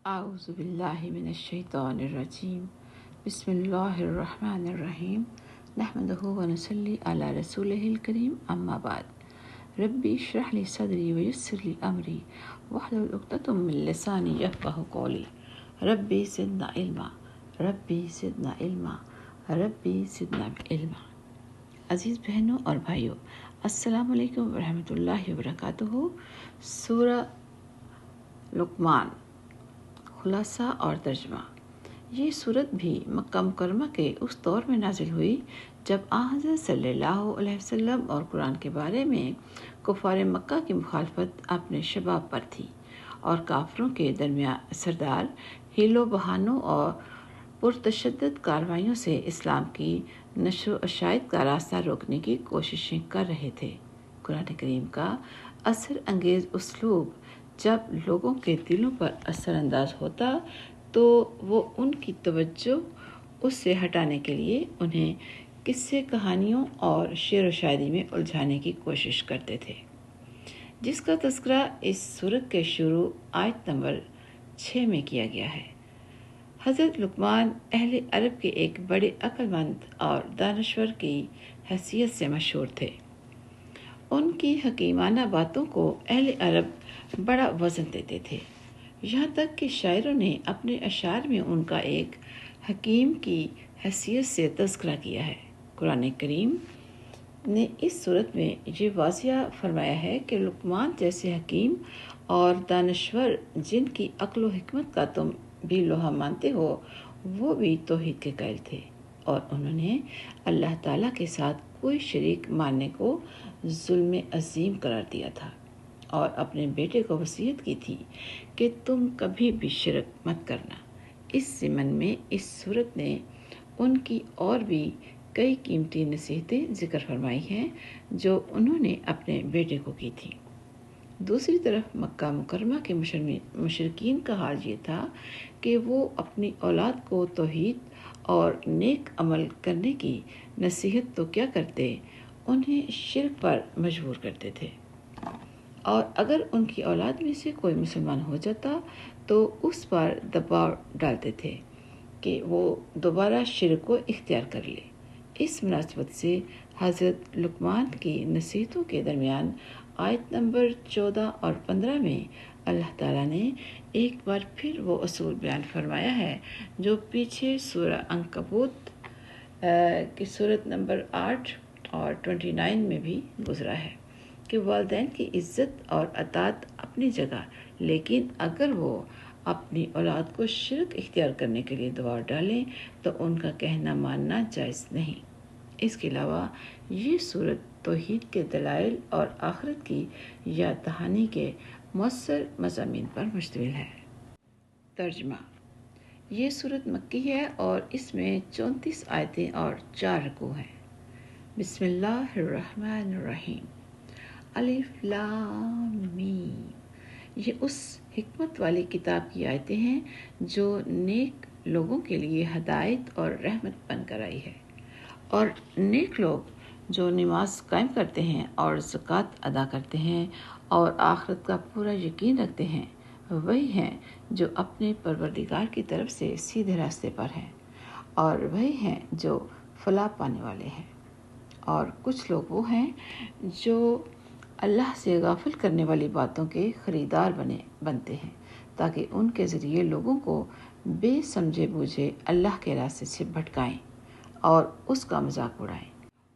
اعوذ باللہ من الشیطان الرجیم بسم اللہ الرحمن الرحیم نحمدہ ونصلی علی رسولہ الکریم اما بعد ربی اشرح لی صدری ویسر لی امری واحلل عقدۃ من لسانی یفقہوا قولی ربی زدنا علما ربی زدنا علما ربی زدنا علما۔ عزیز بہنوں اور بھائیوں، السلام علیکم ورحمۃ اللہ وبرکاتہ۔ سورہ لقمان، خلاصہ اور ترجمہ۔ یہ صورت بھی مکہ مکرمہ کے اس دور میں نازل ہوئی جب حضرت صلی اللہ علیہ وسلم اور قرآن کے بارے میں کفار مکہ کی مخالفت اپنے شباب پر تھی اور کافروں کے درمیان اثردار حیل و بہانوں اور پرتشدد کارروائیوں سے اسلام کی نشر و اشاعت کا راستہ روکنے کی کوششیں کر رہے تھے۔ قرآن کریم کا اثر انگیز اسلوب جب لوگوں کے دلوں پر اثر انداز ہوتا تو وہ ان کی توجہ اس سے ہٹانے کے لیے انہیں قصے کہانیوں اور شعر و شاعری میں الجھانے کی کوشش کرتے تھے، جس کا تذکرہ اس سورت کے شروع آیت نمبر 6 میں کیا گیا ہے۔ حضرت لقمان اہل عرب کے ایک بڑے عقل مند اور دانشور کی حیثیت سے مشہور تھے۔ ان کی حکیمانہ باتوں کو اہل عرب بڑا وزن دیتے تھے، یہاں تک کہ شاعروں نے اپنے اشعار میں ان کا ایک حکیم کی حیثیت سے تذکرہ کیا ہے۔ قرآن کریم نے اس صورت میں یہ واضح فرمایا ہے کہ لقمان جیسے حکیم اور دانشور جن کی عقل و حکمت کا تم بھی لوہا مانتے ہو، وہ بھی توحید کے قائل تھے اور انہوں نے اللہ تعالیٰ کے ساتھ کوئی شریک ماننے کو ظلم عظیم قرار دیا تھا اور اپنے بیٹے کو وصیت کی تھی کہ تم کبھی بھی شرک مت کرنا۔ اس ضمن میں اس صورت نے ان کی اور بھی کئی قیمتی نصیحتیں ذکر فرمائی ہیں جو انہوں نے اپنے بیٹے کو کی تھیں۔ دوسری طرف مکہ مکرمہ کے مشرکین کا حال یہ تھا کہ وہ اپنی اولاد کو توحید اور نیک عمل کرنے کی نصیحت تو کیا کرتے، انہیں شرک پر مجبور کرتے تھے، اور اگر ان کی اولاد میں سے کوئی مسلمان ہو جاتا تو اس پر دباؤ ڈالتے تھے کہ وہ دوبارہ شرک کو اختیار کر لے۔ اس مناسبت سے حضرت لقمان کی نصیحتوں کے درمیان آیت نمبر 14 اور 15 میں اللہ تعالیٰ نے ایک بار پھر وہ اصول بیان فرمایا ہے جو پیچھے سورہ عنکبوت کی صورت نمبر 8 اور 29 میں بھی گزرا ہے کہ والدین کی عزت اور اطاعت اپنی جگہ، لیکن اگر وہ اپنی اولاد کو شرک اختیار کرنے کے لیے دباؤ ڈالیں تو ان کا کہنا ماننا جائز نہیں۔ اس کے علاوہ یہ صورت توحید کے دلائل اور آخرت کی یاد دہانی کے مؤثر مضامین پر مشتمل ہے۔ ترجمہ۔ یہ صورت مکی ہے اور اس میں 34 آیتیں اور 4 رکوع ہیں۔ بسم اللہ الرحمن الرحیم۔ الف لام میم۔ یہ اس حکمت والی کتاب کی آیتیں ہیں جو نیک لوگوں کے لیے ہدایت اور رحمت بن کر آئی ہے، اور نیک لوگ جو نماز قائم کرتے ہیں اور زکوٰۃ ادا کرتے ہیں اور آخرت کا پورا یقین رکھتے ہیں، وہی ہیں جو اپنے پروردگار کی طرف سے سیدھے راستے پر ہیں، اور وہی ہیں جو فلاح پانے والے ہیں۔ اور کچھ لوگ وہ ہیں جو اللہ سے غافل کرنے والی باتوں کے خریدار بنتے ہیں تاکہ ان کے ذریعے لوگوں کو بے سمجھے بوجھے اللہ کے راستے سے بھٹکائیں اور اس کا مذاق اڑائیں۔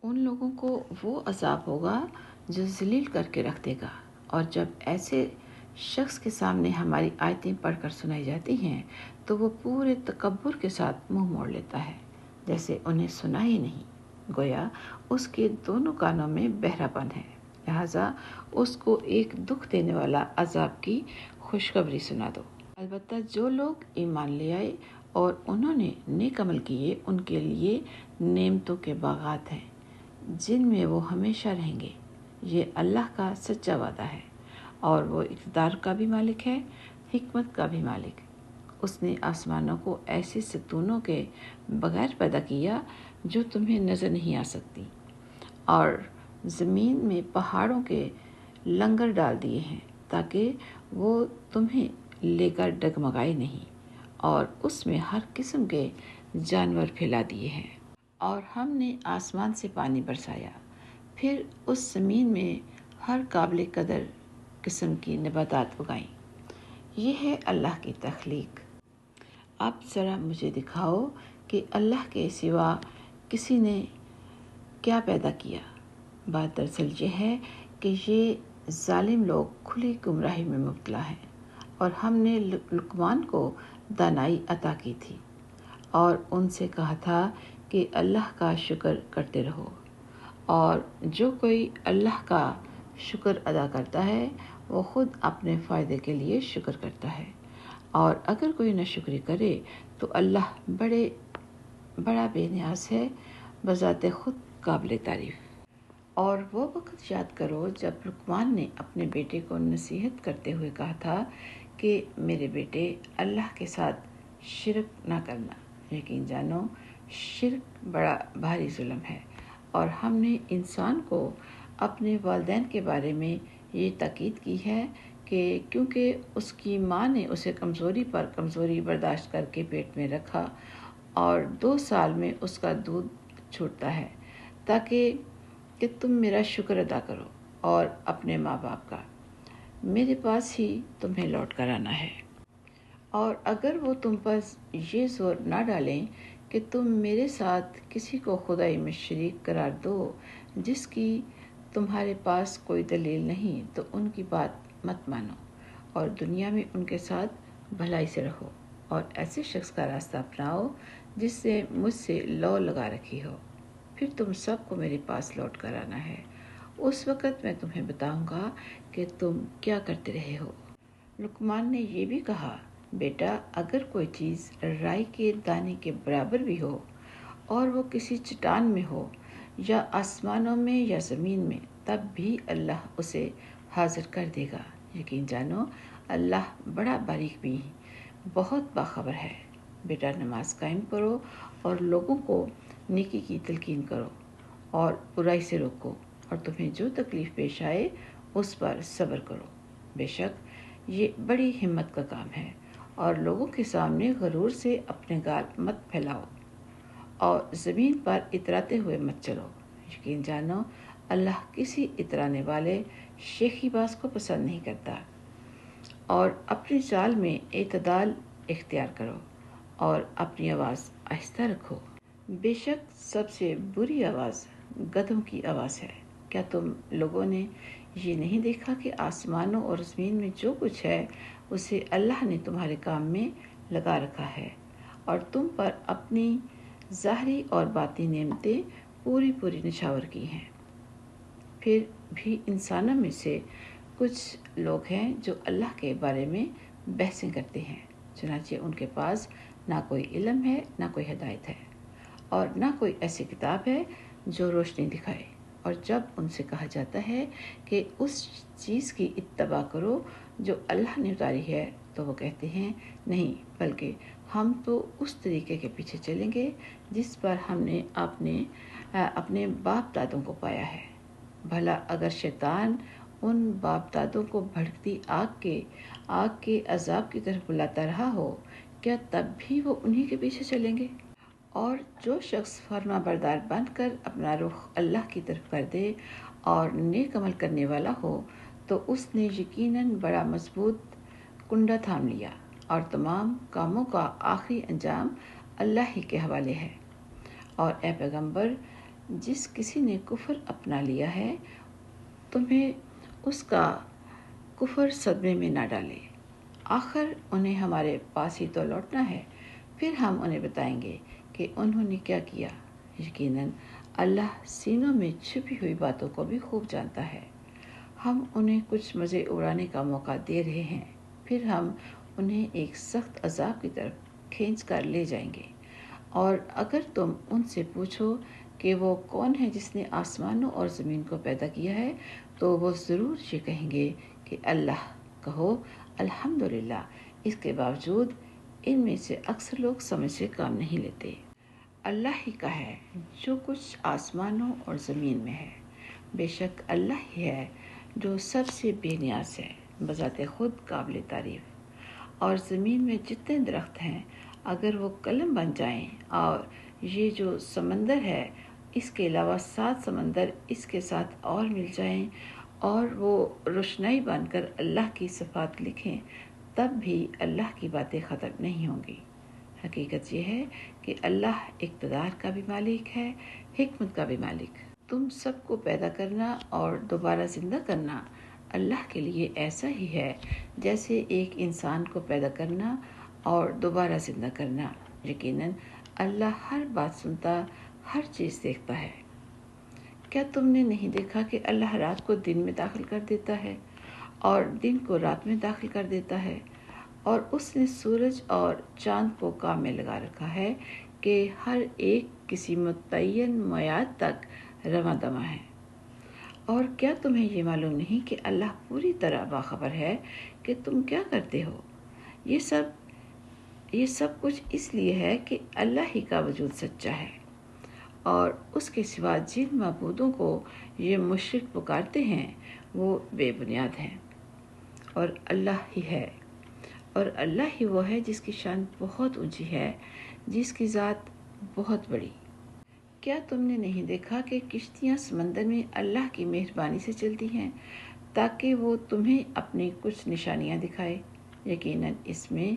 ان لوگوں کو وہ عذاب ہوگا جو ذلیل کر کے رکھ دے گا، اور جب ایسے شخص کے سامنے ہماری آیتیں پڑھ کر سنائی جاتی ہیں تو وہ پورے تکبر کے ساتھ منہ موڑ لیتا ہے جیسے انہیں سنا ہی نہیں، گویا اس کے دونوں کانوں میں بہرا پن ہے، لہٰذا اس کو ایک دکھ دینے والا عذاب کی خوشخبری سنا دو۔ البتہ جو لوگ ایمان لے آئے اور انہوں نے نیک عمل کیے، ان کے لیے نعمتوں کے باغات ہیں جن میں وہ ہمیشہ رہیں گے۔ یہ اللہ کا سچا وعدہ ہے، اور وہ اقتدار کا بھی مالک ہے، حکمت کا بھی مالک۔ اس نے آسمانوں کو ایسے ستونوں کے بغیر پیدا کیا جو تمہیں نظر نہیں آ سکتی، اور زمین میں پہاڑوں کے لنگر ڈال دیے ہیں تاکہ وہ تمہیں لے کر ڈگمگائے نہیں، اور اس میں ہر قسم کے جانور پھیلا دیے ہیں۔ اور ہم نے آسمان سے پانی برسایا، پھر اس زمین میں ہر قابل قدر قسم کی نباتات اگائیں۔ یہ ہے اللہ کی تخلیق۔ اب ذرا مجھے دکھاؤ کہ اللہ کے سوا کسی نے کیا پیدا کیا۔ بات دراصل یہ ہے کہ یہ ظالم لوگ کھلی گمراہی میں مبتلا ہیں، اور ہم نے لقمان کو دانائی عطا کی تھی اور ان سے کہا تھا کہ اللہ کا شکر کرتے رہو، اور جو کوئی اللہ کا شکر ادا کرتا ہے وہ خود اپنے فائدے کے لیے شکر کرتا ہے، اور اگر کوئی ناشکری کرے تو اللہ بڑا بے نیاز ہے، بذات خود قابل تعریف۔ اور وہ وقت یاد کرو جب لقمان نے اپنے بیٹے کو نصیحت کرتے ہوئے کہا تھا کہ میرے بیٹے، اللہ کے ساتھ شرک نہ کرنا، یقین جانو شرک بڑا بھاری ظلم ہے۔ اور ہم نے انسان کو اپنے والدین کے بارے میں یہ تاکید کی ہے کہ کیونکہ اس کی ماں نے اسے کمزوری پر کمزوری برداشت کر کے پیٹ میں رکھا، اور 2 سال میں اس کا دودھ چھوٹتا ہے، تاکہ کہ تم میرا شکر ادا کرو اور اپنے ماں باپ کا، میرے پاس ہی تمہیں لوٹ کر آنا ہے۔ اور اگر وہ تم پر یہ زور نہ ڈالیں کہ تم میرے ساتھ کسی کو خدائی میں شریک قرار دو جس کی تمہارے پاس کوئی دلیل نہیں، تو ان کی بات مت مانو، اور دنیا میں ان کے ساتھ بھلائی سے رہو، اور ایسے شخص کا راستہ اپناؤ جس نے مجھ سے لو لگا رکھی ہو۔ پھر تم سب کو میرے پاس لوٹ کر آنا ہے، اس وقت میں تمہیں بتاؤں گا کہ تم کیا کرتے رہے ہو۔ لقمان نے یہ بھی کہا، بیٹا، اگر کوئی چیز رائی کے دانے کے برابر بھی ہو اور وہ کسی چٹان میں ہو یا آسمانوں میں یا زمین میں، تب بھی اللہ اسے حاضر کر دے گا۔ یقین جانو اللہ بڑا باریک بھی بہت باخبر ہے۔ بیٹا، نماز قائم کرو اور لوگوں کو نیکی کی تلقین کرو اور برائی سے روکو، اور تمہیں جو تکلیف پیش آئے اس پر صبر کرو۔ بے شک یہ بڑی ہمت کا کام ہے، اور لوگوں کے سامنے غرور سے اپنے گال مت پھیلاؤ اور زمین پر اتراتے ہوئے مت چلو۔ یقین جانو اللہ کسی اترانے والے شیخی باز کو پسند نہیں کرتا۔ اور اپنی چال میں اعتدال اختیار کرو اور اپنی آواز آہستہ رکھو۔ بے شک سب سے بری آواز گدھوں کی آواز ہے۔ کیا تم لوگوں نے یہ نہیں دیکھا کہ آسمانوں اور زمین میں جو کچھ ہے اسے اللہ نے تمہارے کام میں لگا رکھا ہے، اور تم پر اپنی ظاہری اور باطنی نعمتیں پوری نچھاور کی ہیں۔ پھر بھی انسانوں میں سے کچھ لوگ ہیں جو اللہ کے بارے میں بحثیں کرتے ہیں، چنانچہ ان کے پاس نہ کوئی علم ہے، نہ کوئی ہدایت ہے، اور نہ کوئی ایسی کتاب ہے جو روشنی دکھائے۔ اور جب ان سے کہا جاتا ہے کہ اس چیز کی اتباع کرو جو اللہ نے اتاری ہے، تو وہ کہتے ہیں نہیں، بلکہ ہم تو اس طریقے کے پیچھے چلیں گے جس پر ہم نے اپنے باپ دادوں کو پایا ہے۔ بھلا اگر شیطان ان باپ دادوں کو بھڑکتی آگ کے عذاب کی طرف بلاتا رہا ہو، کیا تب بھی وہ انہی کے پیچھے چلیں گے؟ اور جو شخص فرما بردار بن کر اپنا رخ اللہ کی طرف کر دے اور نیک عمل کرنے والا ہو، تو اس نے یقیناً بڑا مضبوط کنڈا تھام لیا، اور تمام کاموں کا آخری انجام اللہ ہی کے حوالے ہے۔ اور اے پیغمبر، جس کسی نے کفر اپنا لیا ہے، تمہیں اس کا کفر صدمے میں نہ ڈالے، آخر انہیں ہمارے پاس ہی تو لوٹنا ہے، پھر ہم انہیں بتائیں گے کہ انہوں نے کیا کیا۔ یقیناً اللہ سینوں میں چھپی ہوئی باتوں کو بھی خوب جانتا ہے۔ ہم انہیں کچھ مزے اڑانے کا موقع دے رہے ہیں، پھر ہم انہیں ایک سخت عذاب کی طرف کھینچ کر لے جائیں گے۔ اور اگر تم ان سے پوچھو کہ وہ کون ہے جس نے آسمانوں اور زمین کو پیدا کیا ہے، تو وہ ضرور یہ کہیں گے کہ اللہ۔ کہو الحمدللہ، اس کے باوجود ان میں سے اکثر لوگ سمجھ سے کام نہیں لیتے۔ اللہ ہی کا ہے جو کچھ آسمانوں اور زمین میں ہے، بے شک اللہ ہی ہے جو سب سے بے نیاز ہے، بذات خود قابل تعریف۔ اور زمین میں جتنے درخت ہیں اگر وہ قلم بن جائیں، اور یہ جو سمندر ہے اس کے علاوہ 7 سمندر اس کے ساتھ اور مل جائیں اور وہ روشنائی بن کر اللہ کی صفات لکھیں، تب بھی اللہ کی باتیں ختم نہیں ہوں گی۔ حقیقت یہ ہے کہ اللہ اقتدار کا بھی مالک ہے، حکمت کا بھی مالک۔ تم سب کو پیدا کرنا اور دوبارہ زندہ کرنا اللہ کے لیے ایسا ہی ہے جیسے ایک انسان کو پیدا کرنا اور دوبارہ زندہ کرنا۔ یقیناً اللہ ہر بات سنتا، ہر چیز دیکھتا ہے۔ کیا تم نے نہیں دیکھا کہ اللہ رات کو دن میں داخل کر دیتا ہے اور دن کو رات میں داخل کر دیتا ہے، اور اس نے سورج اور چاند کو کام میں لگا رکھا ہے کہ ہر ایک کسی متعین میعاد تک رواں دواں ہے۔ اور کیا تمہیں یہ معلوم نہیں کہ اللہ پوری طرح باخبر ہے کہ تم کیا کرتے ہو؟ یہ سب کچھ اس لیے ہے کہ اللہ ہی کا وجود سچا ہے، اور اس کے سوا جن معبودوں کو یہ مشرک پکارتے ہیں وہ بے بنیاد ہیں، اور اللہ ہی ہے، اور اللہ ہی وہ ہے جس کی شان بہت اونچی ہے، جس کی ذات بہت بڑی۔ کیا تم نے نہیں دیکھا کہ کشتیاں سمندر میں اللہ کی مہربانی سے چلتی ہیں تاکہ وہ تمہیں اپنی کچھ نشانیاں دکھائے؟ یقیناً اس میں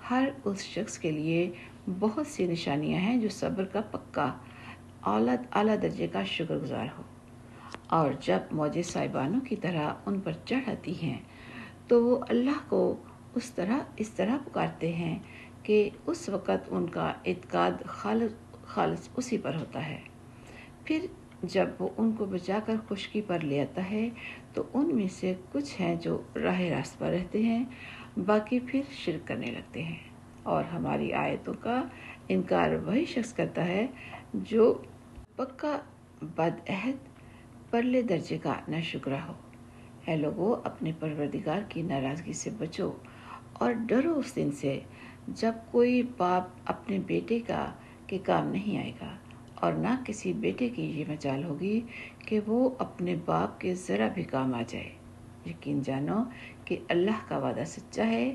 ہر اس شخص کے لیے بہت سی نشانیاں ہیں جو صبر کا پکا اعلیٰ درجے کا شکر گزار ہو۔ اور جب موجیں سائبانوں کی طرح ان پر چڑھ آتی ہیں تو وہ اللہ کو اس طرح پکارتے ہیں کہ اس وقت ان کا اعتقاد خالص اسی پر ہوتا ہے۔ پھر جب وہ ان کو بچا کر خشکی پر لے آتا ہے تو ان میں سے کچھ ہیں جو راہ راست پر رہتے ہیں، باقی پھر شرک کرنے لگتے ہیں۔ اور ہماری آیتوں کا انکار وہی شخص کرتا ہے جو پکا بدعہد پرلے درجے کا ناشکرا ہو۔ اے لوگو، اپنے پروردگار کی ناراضگی سے بچو اور ڈرو اس دن سے جب کوئی باپ اپنے بیٹے کے کام نہیں آئے گا، اور نہ کسی بیٹے کی یہ مجال ہوگی کہ وہ اپنے باپ کے ذرا بھی کام آ جائے۔ یقین جانو کہ اللہ کا وعدہ سچا ہے،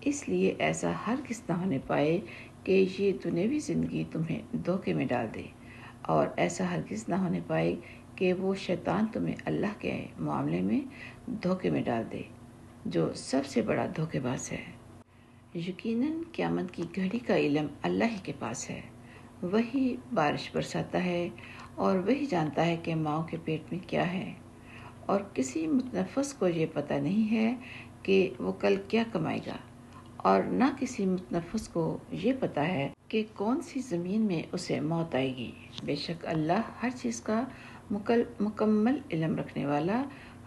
اس لیے ایسا ہرگز نہ ہونے پائے کہ یہ دنیاوی زندگی تمہیں دھوکے میں ڈال دے، اور ایسا ہرگز نہ ہونے پائے کہ وہ شیطان تمہیں اللہ کے معاملے میں دھوکے میں ڈال دے، جو سب سے بڑا دھوکے باز ہے۔ یقیناً قیامت کی گھڑی کا علم اللہ ہی کے پاس ہے، وہی بارش برساتا ہے اور وہی جانتا ہے کہ ماؤں کے پیٹ میں کیا ہے، اور کسی متنفس کو یہ پتہ نہیں ہے کہ وہ کل کیا کمائے گا، اور نہ کسی متنفس کو یہ پتہ ہے کہ کون سی زمین میں اسے موت آئے گی۔ بے شک اللہ ہر چیز کا مکمل علم رکھنے والا،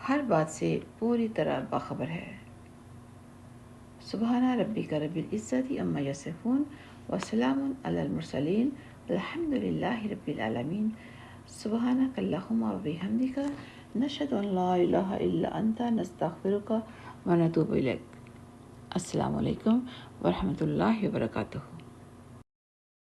ہر بات سے پوری طرح باخبر ہے۔ سبحان ربک رب العزت عما یصفون وسلام علی المرسلین الحمد للہ رب العالمین۔ سبحانک اللہم وبحمدک، نشہد ان لا الہ الا انت، نستغفرک ونتوب الیک۔ السلام علیکم ورحمۃ اللہ وبرکاتہ۔